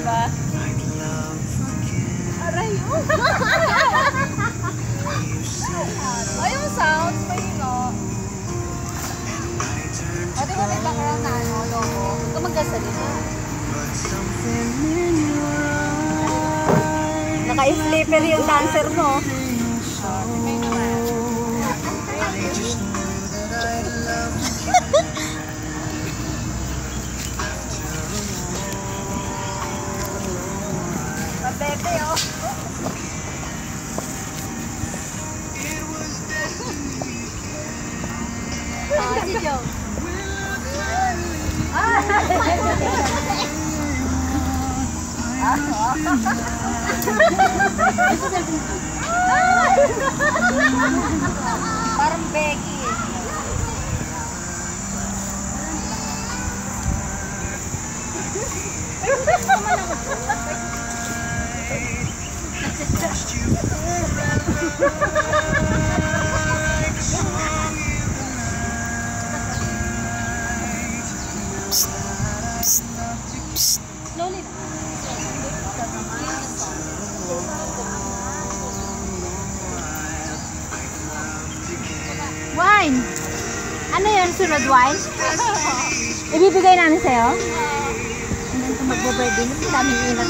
Diba? Aray yun. Ay, yung sounds, mahingo. O, di ba may background na ano, logo? Huwag ka magkasalita. Naka-slipper yung dancer mo. Tingay naman. Mabebe, oh. Si Joe. Parang Becky. Slowly. Wine! Ano yun? Sunod wine? Ibibigay namin sa'yo? Hanggang ito magbo-birthday. Ang daming ingat.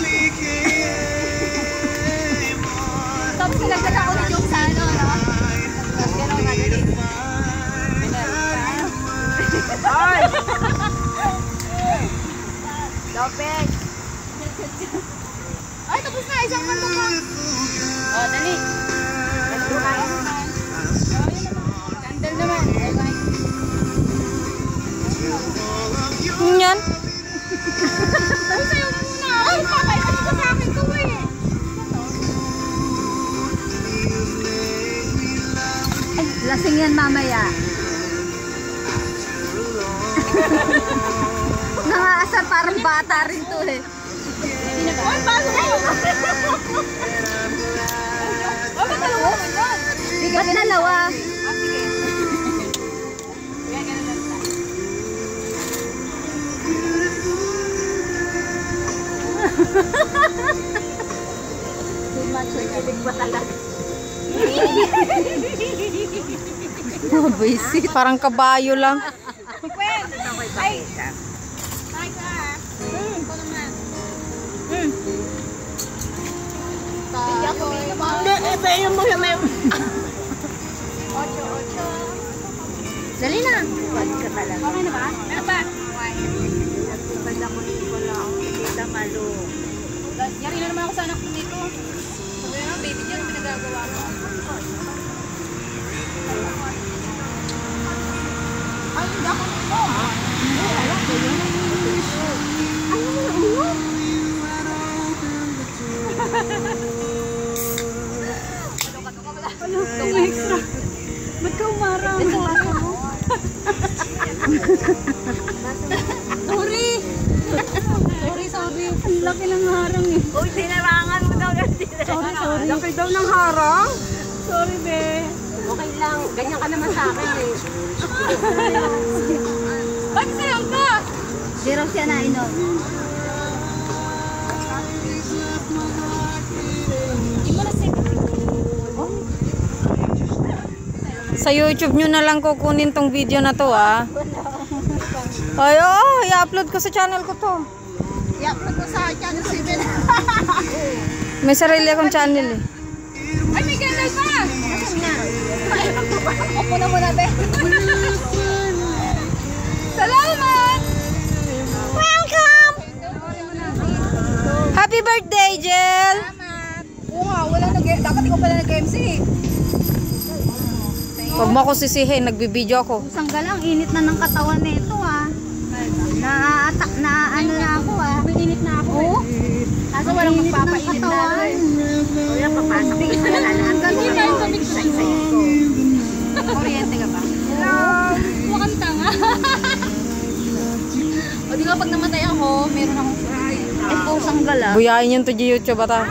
Tapos nilagyan ako ni Jong sa ano, no? Tapos gano'n nga dali. Ay! Lopez! Ay, tapos na! Isang mandong ka! O, dali! Candle naman! Yan? Ay, sa'yo muna! Ay, papay! Ano ka sa akin to eh? Ay, lasing yan mamaya. Nangaasar parang bata rin to eh. Ay, paano mo? Ay, ba't dalawa naman yun? Ba't dalawa? Ah, sige. Yan, ganun lang tayo. Kilig ba talaga? Buisit. Parang kabayo lang. Ay! Ay ka! Ito naman. Bigyan ko rin naman. Hindi, yung mo yung may... 8. Dali na. Huwag ka talaga. Okay na ba? Meron ba? Pagpad ako ni Nicola. Kita malo. Yari na naman ako sa anak ko dito. Sabi naman, baby dyan, pinagagawa ko. Ay, hindi ako nito. Alam ko yun. Ano mo na uwan? Ano? Itong extra. Ba't ka umarang? Sorry! Sorry. Ang laki ng harang eh. Uy, tinarangan mo daw kasi. Sorry. Laki daw ng harang? Sorry, be. Okay lang. Ganyan ka naman sa akin eh. Bakit sayang ka? Zero siya na inom. Sa YouTube nyo na lang kukunin tong video na to ah. Ay, i-upload ko sa channel ko to. I-upload mo sa channel 7. May sarili akong channel eh. Ay, may candle pa! Nasaan na? Opo na muna, be. Salamat! Welcome! Happy birthday, Jel! Salamat! Oo nga, wala dapat ikaw pala nag-MC. Huwag mo ako sisihin, nagbibideo ako. Sanggalang init na ng katawan nito ah. Na-attack na ano na ako ah. Mainit na ako. Oo. Kaso walang magpapainit lalo eh. Wala papasok. Hindi na yung kamig sa isa ko. Kuryente ka ba? Hello! Mukhang tanga. O di ba pag namatay ako, meron akong Ito sanggala. Buyain yun to YouTube ata.